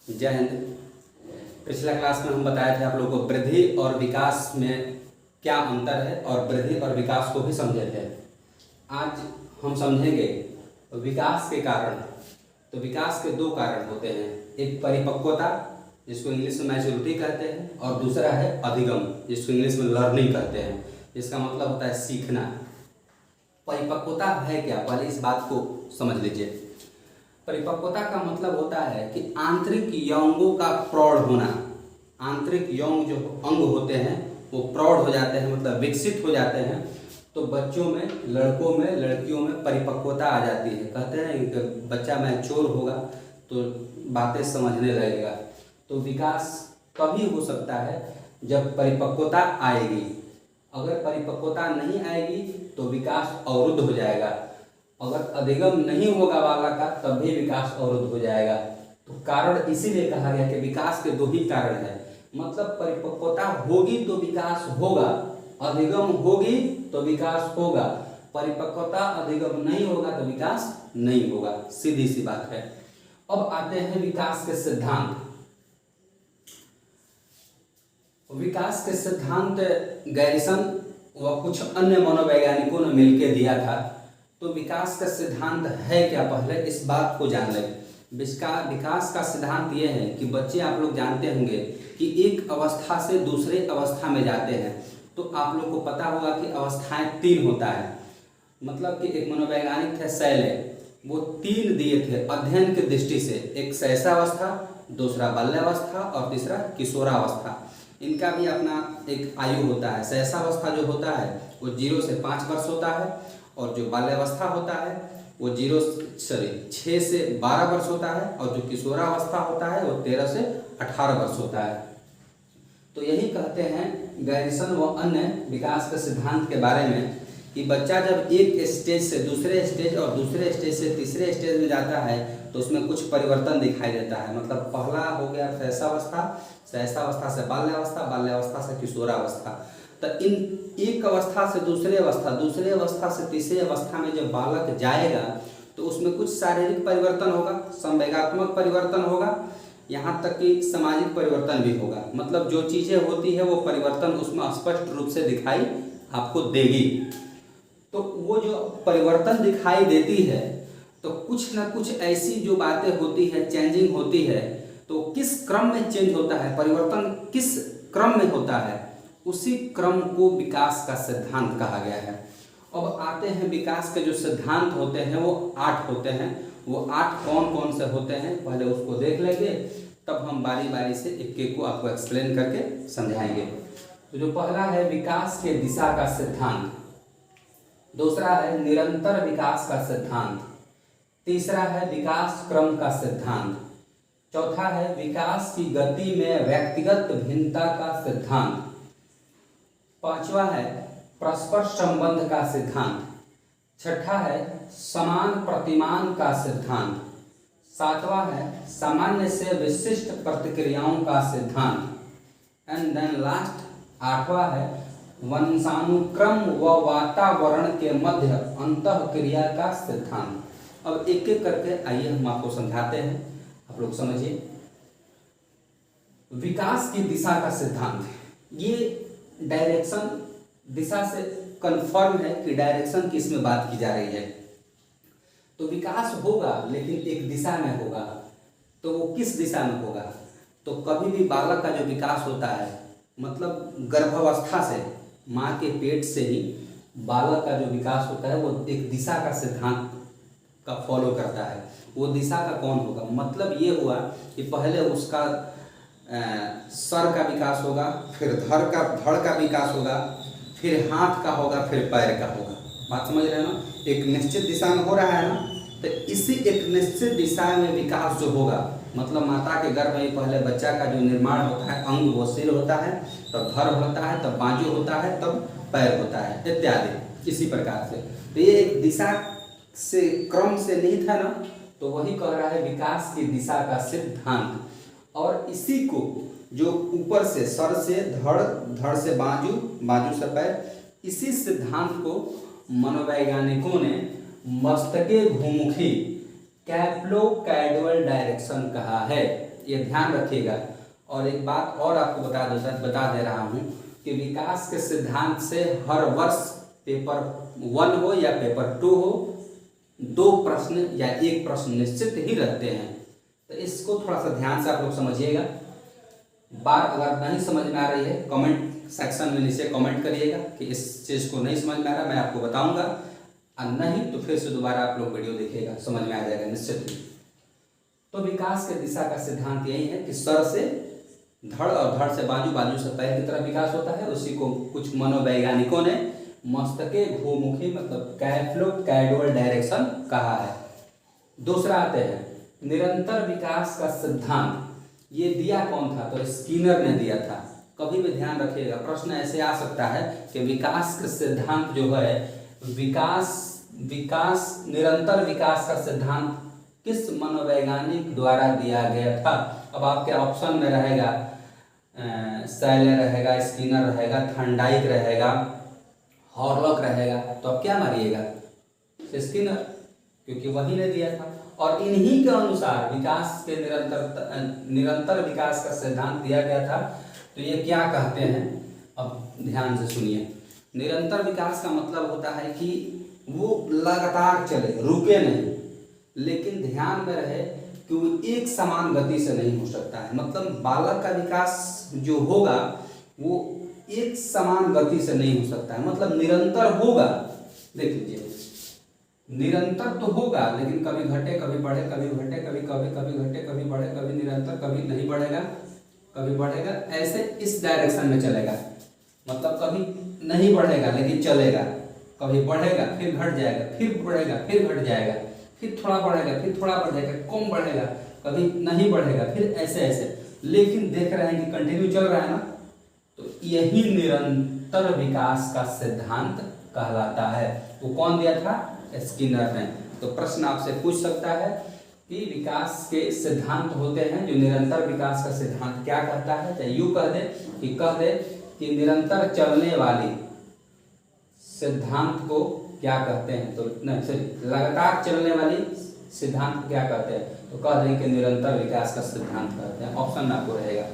जय हिंद। पिछला क्लास में हम बताए थे आप लोगों को वृद्धि और विकास में क्या अंतर है और वृद्धि और विकास को भी समझे थे। आज हम समझेंगे विकास के कारण। तो विकास के दो कारण होते हैं, एक परिपक्वता जिसको इंग्लिश में मैच्योरिटी कहते हैं और दूसरा है अधिगम जिसको इंग्लिश में लर्निंग कहते हैं। इसका मतलब होता है सीखना। परिपक्वता है क्या, पहले इस बात को समझ लीजिए। परिपक्वता का मतलब होता है कि आंतरिक यौंगों का प्रौढ़ होना। आंतरिक यौंग जो अंग होते हैं वो प्रौढ़ हो जाते हैं, मतलब विकसित हो जाते हैं। तो बच्चों में, लड़कों में, लड़कियों में परिपक्वता आ जाती है। कहते हैं कि बच्चा मैच्योर होगा तो बातें समझने लगेगा। तो विकास तभी हो सकता है जब परिपक्वता आएगी। अगर परिपक्वता नहीं आएगी तो विकास अवरुद्ध हो जाएगा। अगर अधिगम नहीं होगा बालक का तब भी विकास अवरुद्ध हो जाएगा। तो कारण इसीलिए कहा गया कि विकास के दो ही कारण है, मतलब परिपक्वता होगी तो विकास होगा, अधिगम होगी तो विकास होगा। परिपक्वता अधिगम नहीं होगा तो विकास नहीं होगा, सीधी सी बात है। अब आते हैं विकास के सिद्धांत। विकास के सिद्धांत गैरिसन व कुछ अन्य मनोवैज्ञानिकों ने मिलकर दिया था। तो विकास का सिद्धांत है क्या, पहले इस बात को जान लें। विकास का सिद्धांत ये है कि बच्चे, आप लोग जानते होंगे कि एक अवस्था से दूसरे अवस्था में जाते हैं। तो आप लोग को पता होगा कि अवस्थाएं तीन होता है। मतलब कि एक मनोवैज्ञानिक थे सैले, वो तीन दिए थे अध्ययन की दृष्टि से। एक शैशवावस्था, दूसरा बाल्यावस्था और तीसरा किशोरावस्था। इनका भी अपना एक आयु होता है। शैशवावस्था जो होता है वो 0 से 5 वर्ष होता है और जो बाल्यावस्था होता है वो 6 से 12 वर्ष होता है और जो किशोरावस्था होता है वो 13 से 18 वर्ष होता है। तो यही कहते हैं गैरिसन व अन्य विकास के सिद्धांत के बारे में कि बच्चा जब एक स्टेज से दूसरे स्टेज और दूसरे स्टेज से तीसरे स्टेज में जाता है तो उसमें कुछ परिवर्तन दिखाई देता है। मतलब पहला हो गया शैशवावस्था, शैशवावस्था से बाल्यावस्था, बाल्यावस्था से किशोरावस्था। तो इन एक अवस्था से दूसरे अवस्था, दूसरे अवस्था से तीसरे अवस्था में जब बालक जाएगा तो उसमें कुछ शारीरिक परिवर्तन होगा, संवेगात्मक परिवर्तन होगा, यहाँ तक कि सामाजिक परिवर्तन भी होगा। मतलब जो चीज़ें होती है वो परिवर्तन उसमें स्पष्ट रूप से दिखाई आपको देगी। तो वो जो परिवर्तन दिखाई देती है तो कुछ ना कुछ ऐसी जो बातें होती है, चेंजिंग होती है। तो किस क्रम में चेंज होता है, परिवर्तन किस क्रम में होता है, उसी क्रम को विकास का सिद्धांत कहा गया है। अब आते हैं विकास के जो सिद्धांत होते हैं वो 8 होते हैं। वो 8 कौन कौन से होते हैं पहले उसको देख लेंगे, तब हम बारी बारी से एक एक को आपको एक्सप्लेन करके समझाएंगे। तो जो पहला है विकास के दिशा का सिद्धांत, दूसरा है निरंतर विकास का सिद्धांत, तीसरा है विकास क्रम का सिद्धांत, चौथा है विकास की गति में व्यक्तिगत भिन्नता का सिद्धांत, पांचवा है परस्पर संबंध का सिद्धांत, छठा है समान प्रतिमान का सिद्धांत, सातवां है सामान्य से विशिष्ट प्रतिक्रियाओं का सिद्धांत, एंड देन लास्ट 8वां है वंशानुक्रम व वातावरण के मध्य अंतःक्रिया का सिद्धांत। अब एक एक करके आइए हम आपको समझाते हैं, आप लोग समझिए। विकास की दिशा का सिद्धांत, ये डायरेक्शन, दिशा से कंफर्म है कि डायरेक्शन की इसमें बात की जा रही है। तो विकास होगा लेकिन एक दिशा में होगा। तो वो किस दिशा में होगा, तो कभी भी बालक का जो विकास होता है, मतलब गर्भावस्था से, माँ के पेट से ही बालक का जो विकास होता है वो एक दिशा का सिद्धांत का फॉलो करता है। वो दिशा का कौन होगा, मतलब ये हुआ कि पहले उसका सर का विकास होगा, फिर धड़ का विकास होगा, फिर हाथ का होगा, फिर पैर का होगा। बात समझ रहे हैं ना, एक निश्चित दिशा में हो रहा है ना। तो इसी एक निश्चित दिशा में विकास जो होगा, मतलब माता के गर्भ में पहले बच्चा का जो निर्माण होता है, अंग वो सिर होता है, तब धड़ होता है, तब बाजू होता है, तब पैर होता है, इत्यादि। इसी प्रकार से तो ये एक दिशा से, क्रम से निहित है ना। तो वही कह रहा है विकास की दिशा का सिद्धांत। और इसी को जो ऊपर से सर से धड़, धड़ से बाजू, बाजू से पैर, इसी सिद्धांत को मनोवैज्ञानिकों ने मस्तके घुमुखी कैप्लोकैडुअल डायरेक्शन कहा है। ये ध्यान रखिएगा। और एक बात और आपको बता दे रहा हूँ कि विकास के सिद्धांत से हर वर्ष पेपर 1 हो या पेपर 2 हो, 2 प्रश्न या 1 प्रश्न निश्चित ही रहते हैं। तो इसको थोड़ा सा ध्यान से आप लोग समझिएगा। बात अगर नहीं समझ में आ रही है कमेंट सेक्शन में नीचे कमेंट करिएगा कि इस चीज़ को नहीं समझ में आ रहा, मैं आपको बताऊंगा, और नहीं तो फिर से दोबारा आप लोग वीडियो देखिएगा, समझ में आ जाएगा निश्चित ही। तो विकास के दिशा का सिद्धांत यही है कि सर से धड़ और धड़ से बाजू, बाजू से पैर की तरफ विकास होता है। उसी को कुछ मनोवैज्ञानिकों ने मस्तके घुमुखी मतलब कैफ्लो-कैडुअल डायरेक्शन कहा है। दूसरा आते हैं निरंतर विकास का सिद्धांत। ये दिया कौन था? तो स्किनर ने दिया था। कभी भी ध्यान रखिएगा, प्रश्न ऐसे आ सकता है कि विकास का सिद्धांत जो है, विकास निरंतर विकास का सिद्धांत किस मनोवैज्ञानिक द्वारा दिया गया था? अब आपके ऑप्शन में रहेगा सैलर रहेगा, स्किनर रहेगा, थर्नडाइक रहेगा, हॉर्लॉक रहेगा। तो अब क्या मारिएगा? स्किनर, क्योंकि वही ने दिया था। और इन्हीं के अनुसार विकास के निरंतर विकास का सिद्धांत दिया गया था। तो ये क्या कहते हैं, अब ध्यान से सुनिए। निरंतर विकास का मतलब होता है कि वो लगातार चले, रुके नहीं, लेकिन ध्यान में रहे कि वो एक समान गति से नहीं हो सकता है। मतलब बालक का विकास जो होगा वो एक समान गति से नहीं हो सकता है, मतलब निरंतर होगा। देख लीजिए, निरंतर तो होगा, लेकिन कभी घटे कभी बढ़े, कभी घटे कभी घटे, कभी बढ़े, कभी निरंतर, कभी नहीं बढ़ेगा, कभी बढ़ेगा, ऐसे इस डायरेक्शन में चलेगा। मतलब कभी नहीं बढ़ेगा लेकिन चलेगा, कभी बढ़ेगा फिर घट जाएगा, फिर बढ़ेगा फिर घट जाएगा, फिर थोड़ा बढ़ेगा फिर थोड़ा बढ़ेगा, कम बढ़ेगा, कभी नहीं बढ़ेगा, फिर ऐसे ऐसे। लेकिन देख रहे हैं कि कंटिन्यू चल रहा है ना। तो यही निरंतर विकास का सिद्धांत कहलाता है। वो कौन दिया था? स्किनर ने। तो प्रश्न आपसे पूछ सकता है कि विकास के सिद्धांत होते हैं, जो निरंतर विकास का सिद्धांत क्या कहता है? चाहे यूं कह दे कि निरंतर चलने वाली सिद्धांत को क्या कहते हैं? तो नहीं सॉरी, लगातार चलने वाली सिद्धांत क्या कहते हैं? तो कह दें कि निरंतर विकास का सिद्धांत कहते हैं। ऑप्शन में आपको रहेगा।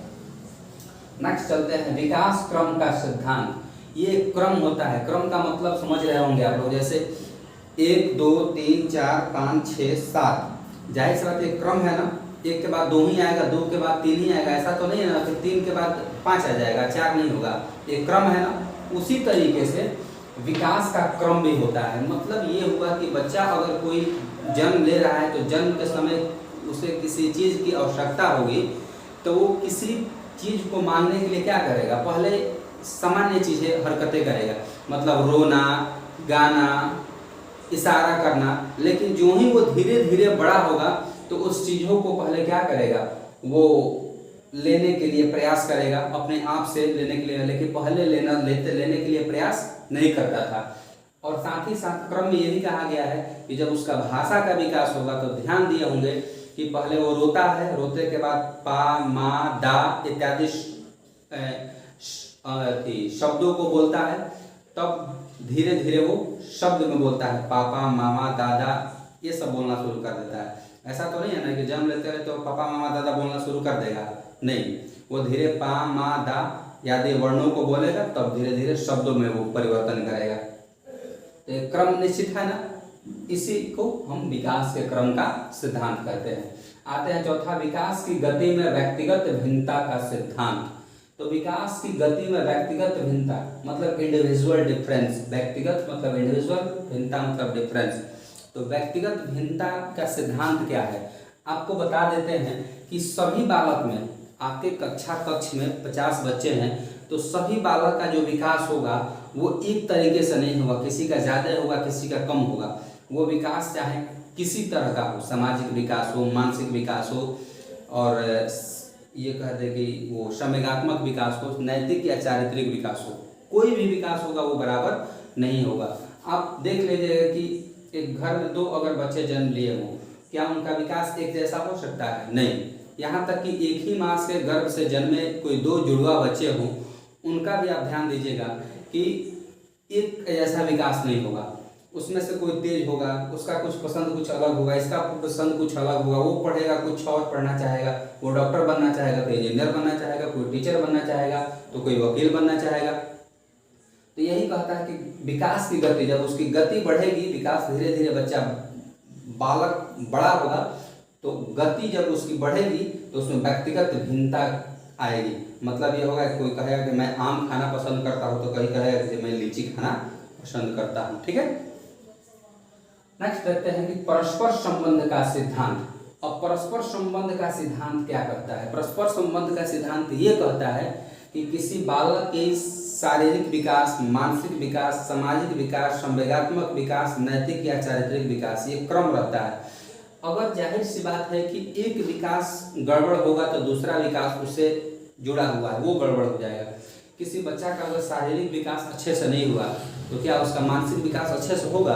नेक्स्ट चलते हैं विकास क्रम का सिद्धांत। ये क्रम होता है, क्रम का मतलब समझ रहे होंगे आप लोग, जैसे 1 2 3 4 5 6 7। जाहिर सी बात एक क्रम है ना, 1 के बाद 2 ही आएगा, 2 के बाद 3 ही आएगा, ऐसा तो नहीं है ना कि 3 के बाद 5 आ जाएगा, 4 नहीं होगा। एक क्रम है ना, उसी तरीके से विकास का क्रम भी होता है। मतलब ये हुआ कि बच्चा अगर कोई जन्म ले रहा है तो जन्म के समय उसे किसी चीज़ की आवश्यकता होगी, तो वो किसी चीज़ को मांगने के लिए क्या करेगा? पहले सामान्य चीज़ें हरकतें करेगा, मतलब रोना, गाना, इशारा करना। लेकिन जो ही वो धीरे धीरे बड़ा होगा तो उस चीज़ों को पहले क्या करेगा? वो लेने के लिए प्रयास करेगा, अपने आप से लेने के लिए, लेकिन पहले लेने के लिए प्रयास नहीं करता था। और साथ ही साथ क्रम में ये भी कहा गया है कि जब उसका भाषा का विकास होगा तो ध्यान दिए होंगे कि पहले वो रोता है, रोते के बाद पा, मा, दा इत्यादि शब्दों को बोलता है, तब धीरे धीरे वो शब्द में बोलता है, पापा, मामा, दादा, ये सब बोलना शुरू कर देता है। ऐसा तो नहीं है ना कि जन्म लेते रहे तो पापा, मामा, दादा बोलना शुरू कर देगा, नहीं। वो धीरे पा, मा, दा आदि वर्णों को बोलेगा, तब धीरे धीरे शब्दों में वो परिवर्तन करेगा। तो क्रम निश्चित है ना, इसी को हम विकास के क्रम का सिद्धांत कहते हैं। आते हैं चौथा, विकास की गति में व्यक्तिगत भिन्नता का सिद्धांत। तो विकास की गति में व्यक्तिगत भिन्नता मतलब इंडिविजुअल डिफरेंस, व्यक्तिगत मतलब इंडिविजुअल, भिन्नता मतलब डिफरेंस। तो व्यक्तिगत भिन्नता का सिद्धांत क्या है? आपको बता देते हैं कि सभी बालक में, आपके कक्ष में 50 बच्चे हैं, तो सभी बालक का जो विकास होगा वो एक तरीके से नहीं होगा, किसी का ज़्यादा होगा, किसी का कम होगा। वो विकास चाहे किसी तरह का हो, सामाजिक विकास हो, मानसिक विकास हो, और ये कह दे कि वो संवेगात्मक विकास हो, नैतिक या चारित्रिक विकास हो, कोई भी विकास होगा वो बराबर नहीं होगा। आप देख लीजिएगा कि एक घर में 2 अगर बच्चे जन्म लिए हों, क्या उनका विकास एक जैसा हो सकता है? नहीं। यहाँ तक कि एक ही माँ से गर्भ से जन्मे कोई 2 जुड़वा बच्चे हों, उनका भी आप ध्यान दीजिएगा कि एक जैसा विकास नहीं होगा। उसमें से कोई तेज होगा, उसका कुछ पसंद कुछ अलग होगा, इसका पसंद कुछ अलग होगा, वो पढ़ेगा कुछ और पढ़ना चाहेगा, वो डॉक्टर बनना चाहेगा तो इंजीनियर बनना चाहेगा, कोई टीचर बनना चाहेगा तो कोई वकील बनना चाहेगा। तो यही कहता है कि विकास की गति, जब उसकी गति बढ़ेगी, विकास धीरे धीरे बच्चा बालक बड़ा होगा तो गति जब उसकी बढ़ेगी तो उसमें व्यक्तिगत भिन्नता आएगी। मतलब ये होगा कि कोई कहेगा कि मैं आम खाना पसंद करता हूँ तो कहीं कहेगा कि मैं लीची खाना पसंद करता हूँ। ठीक है, नेक्स्ट देखते हैं कि परस्पर संबंध का सिद्धांत। अब परस्पर संबंध का सिद्धांत क्या कहता है? परस्पर संबंध का सिद्धांत ये कहता है कि किसी बालक के शारीरिक विकास, मानसिक विकास, सामाजिक विकास, संवेगात्मक विकास, नैतिक या चारित्रिक विकास, ये क्रम रहता है। अगर जाहिर सी बात है कि एक विकास गड़बड़ होगा तो दूसरा विकास उससे जुड़ा हुआ है, वो गड़बड़ हो जाएगा। किसी बच्चा का अगर शारीरिक विकास अच्छे से नहीं हुआ तो क्या उसका मानसिक विकास अच्छे से होगा?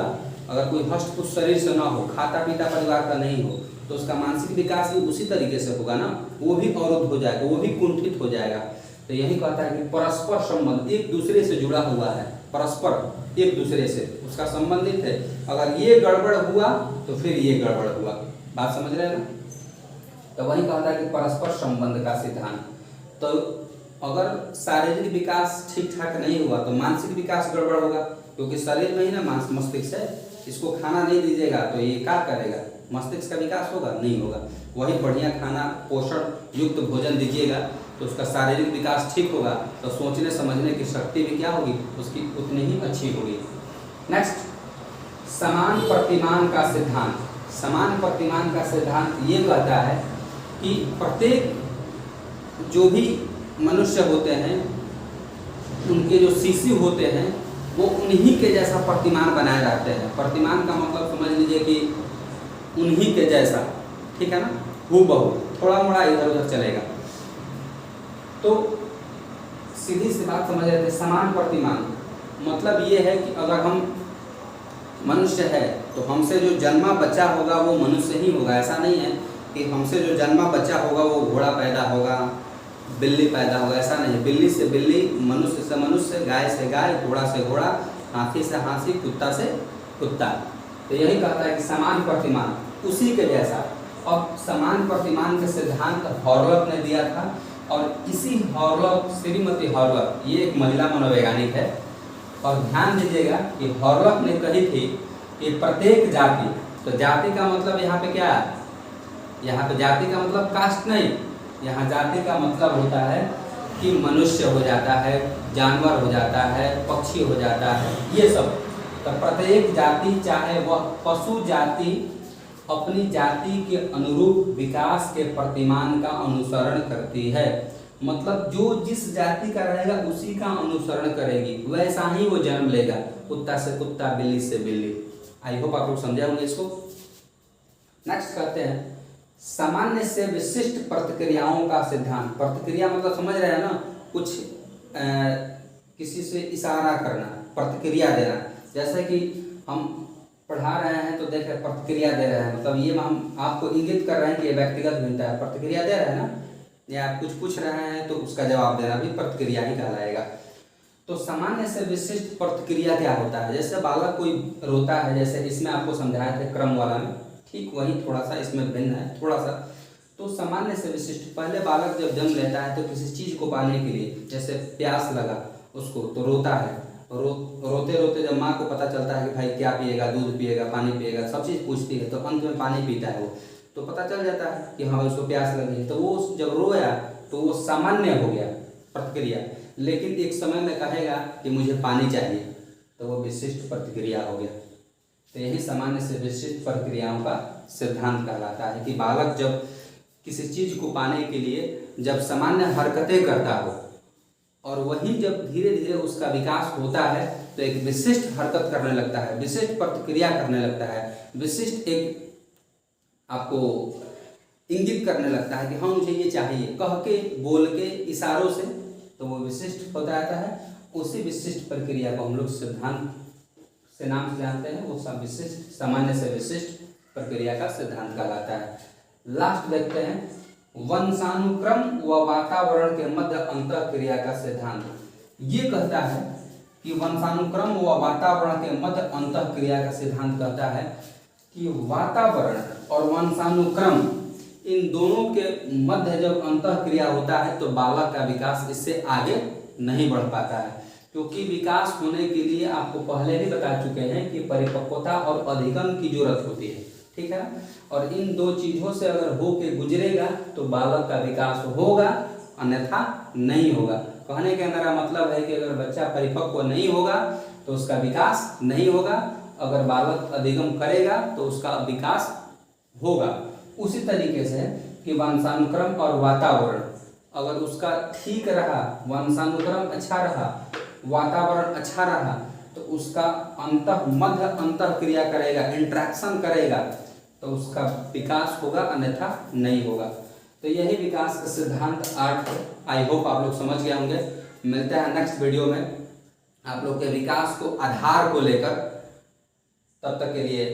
अगर कोई हष्ट पुष्ट शरीर से ना हो, खाता पीता परिवार का नहीं हो, तो उसका मानसिक विकास भी उसी तरीके से होगा ना, वो भी अवरुद्ध हो जाएगा, वो भी कुंठित हो जाएगा। तो यही कहता है कि परस्पर संबंध, एक दूसरे से जुड़ा हुआ है, परस्पर एक दूसरे से उसका संबंधित है। अगर ये गड़बड़ हुआ तो फिर ये गड़बड़ हुआ। बात समझ रहे हैं ना? तो वही कहता है कि परस्पर संबंध का सिद्धांत। तो अगर शारीरिक विकास ठीक ठाक नहीं हुआ तो मानसिक विकास गड़बड़ होगा, क्योंकि शरीर में ही ना मस्तिष्क है। इसको खाना नहीं दीजिएगा तो ये क्या करेगा? मस्तिष्क का विकास होगा? नहीं होगा। वही बढ़िया खाना, पोषण युक्त भोजन दीजिएगा तो उसका शारीरिक विकास ठीक होगा, तो सोचने समझने की शक्ति भी क्या होगी? उसकी उतनी ही अच्छी होगी। नेक्स्ट, समान प्रतिमान का सिद्धांत। समान प्रतिमान का सिद्धांत ये कहता है कि प्रत्येक जो भी मनुष्य होते हैं, उनके जो शिशु होते हैं वो उन्हीं के जैसा प्रतिमान बनाए जाते हैं। प्रतिमान का मतलब समझ लीजिए कि उन्हीं के जैसा, ठीक है ना, हूबहू, थोड़ा मोड़ा इधर उधर चलेगा। तो सीधी सी बात समझ रहे थे, समान प्रतिमान मतलब ये है कि अगर हम मनुष्य है तो हमसे जो जन्मा बच्चा होगा वो मनुष्य ही होगा। ऐसा नहीं है कि हमसे जो जन्मा बच्चा होगा वो घोड़ा पैदा होगा, बिल्ली पैदा होगा, ऐसा नहीं है। बिल्ली से बिल्ली, मनुष्य से मनुष्य, गाय से गाय, घोड़ा से घोड़ा, हाथी से हाथी, कुत्ता से कुत्ता। तो यही कहता है कि समान प्रतिमान, उसी के जैसा। अब समान प्रतिमान के सिद्धांत हॉर्लक ने दिया था, और इसी हॉर्लक, श्रीमती हॉर्लक, ये एक महिला मनोवैज्ञानिक है, और ध्यान दीजिएगा कि हॉर्लक ने कही थी कि प्रत्येक जाति, तो जाति का मतलब यहाँ पे क्या है? यहाँ पे जाति का मतलब कास्ट नहीं, यहाँ जाति का मतलब होता है कि मनुष्य हो जाता है, जानवर हो जाता है, पक्षी हो जाता है, ये सब। तो प्रत्येक जाति, चाहे वह पशु जाति, अपनी जाति के अनुरूप विकास के प्रतिमान का अनुसरण करती है। मतलब जो जिस जाति का रहेगा उसी का अनुसरण करेगी, वैसा ही वो जन्म लेगा। कुत्ता से कुत्ता, बिल्ली से बिल्ली। आई होप आप लोग समझे होंगे इसको। नेक्स्ट करते हैं सामान्य से विशिष्ट प्रतिक्रियाओं का सिद्धांत। प्रतिक्रिया मतलब समझ रहे हैं ना, कुछ किसी से इशारा करना, प्रतिक्रिया देना। जैसे कि हम पढ़ा रहे हैं तो देख रहे प्रतिक्रिया दे रहे हैं, मतलब ये हम आपको इंगित कर रहे हैं कि ये व्यक्तिगत भिन्नता है। प्रतिक्रिया दे रहे हैं ना, या आप कुछ पूछ रहे हैं तो उसका जवाब देना भी प्रतिक्रिया ही कहलाएगा। तो सामान्य से विशिष्ट प्रतिक्रिया क्या होता है? जैसे बालक कोई रोता है, जैसे इसमें आपको समझाया था क्रम वाला में, ठीक वही थोड़ा सा इसमें भिन्न है थोड़ा सा। तो सामान्य से विशिष्ट, पहले बालक जब जन्म लेता है तो किसी चीज़ को पाने के लिए, जैसे प्यास लगा उसको तो रोता है, रोते रोते जब माँ को पता चलता है कि भाई क्या पिएगा, दूध पिएगा, पानी पिएगा, सब चीज़ पूछती है, तो अंत में पानी पीता है वो, तो पता चल जाता है कि हाँ उसको प्यास लगी है। तो वो जब रोया तो वो सामान्य हो गया प्रतिक्रिया, लेकिन एक समय में कहेगा कि मुझे पानी चाहिए, तो वो विशिष्ट प्रतिक्रिया हो गया। तो यही सामान्य से विशिष्ट प्रक्रियाओं का सिद्धांत कहलाता है कि बालक जब किसी चीज़ को पाने के लिए जब सामान्य हरकतें करता हो, और वही जब धीरे धीरे उसका विकास होता है तो एक विशिष्ट हरकत करने लगता है, विशिष्ट प्रतिक्रिया करने लगता है, विशिष्ट एक आपको इंगित करने लगता है कि हाँ मुझे ये चाहिए, कह के, बोल के, इशारों से, तो वो विशिष्ट होता रहता है। उसी विशिष्ट प्रक्रिया को हम लोग सिद्धांत से नाम से जानते हैं, वो सब विशिष्ट, सामान्य से विशिष्ट प्रक्रिया का सिद्धांत कहलाता है। लास्ट देखते हैं वंशानुक्रम व वातावरण के मध्य अंतःक्रिया का सिद्धांत। ये कहता है कि वंशानुक्रम व वातावरण के मध्य अंतःक्रिया का सिद्धांत कहता है कि वातावरण और वंशानुक्रम इन दोनों के मध्य जब अंतःक्रिया होता है तो बालक का विकास इससे आगे नहीं बढ़ पाता है, क्योंकि विकास होने के लिए आपको पहले भी बता चुके हैं कि परिपक्वता और अधिगम की जरूरत होती है, ठीक है। और इन दो चीजों से अगर हो के गुजरेगा तो बालक का विकास होगा, अन्यथा नहीं होगा। कहने का मेरा मतलब है कि अगर बच्चा परिपक्व नहीं होगा तो उसका विकास नहीं होगा, अगर बालक अधिगम करेगा तो उसका विकास होगा। उसी तरीके से कि वंशानुक्रम और वातावरण अगर उसका ठीक रहा, वंशानुक्रम अच्छा रहा, वातावरण अच्छा रहा, तो उसका मध्य अंतःक्रिया करेगा, इंटरेक्शन करेगा, तो उसका विकास होगा, अन्यथा नहीं होगा। तो यही विकास का सिद्धांत 8 है। आई होप आप लोग समझ गए होंगे। मिलते हैं नेक्स्ट वीडियो में आप लोग के विकास को आधार को लेकर। तब तक के लिए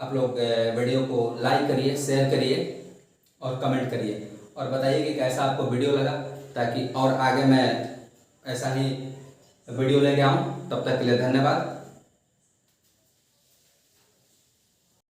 आप लोग वीडियो को लाइक करिए, शेयर करिए और कमेंट करिए और बताइए कि कैसा आपको वीडियो लगा, ताकि और आगे मैं ऐसा ही वीडियो लेके आऊँ। तब तक के लिए धन्यवाद।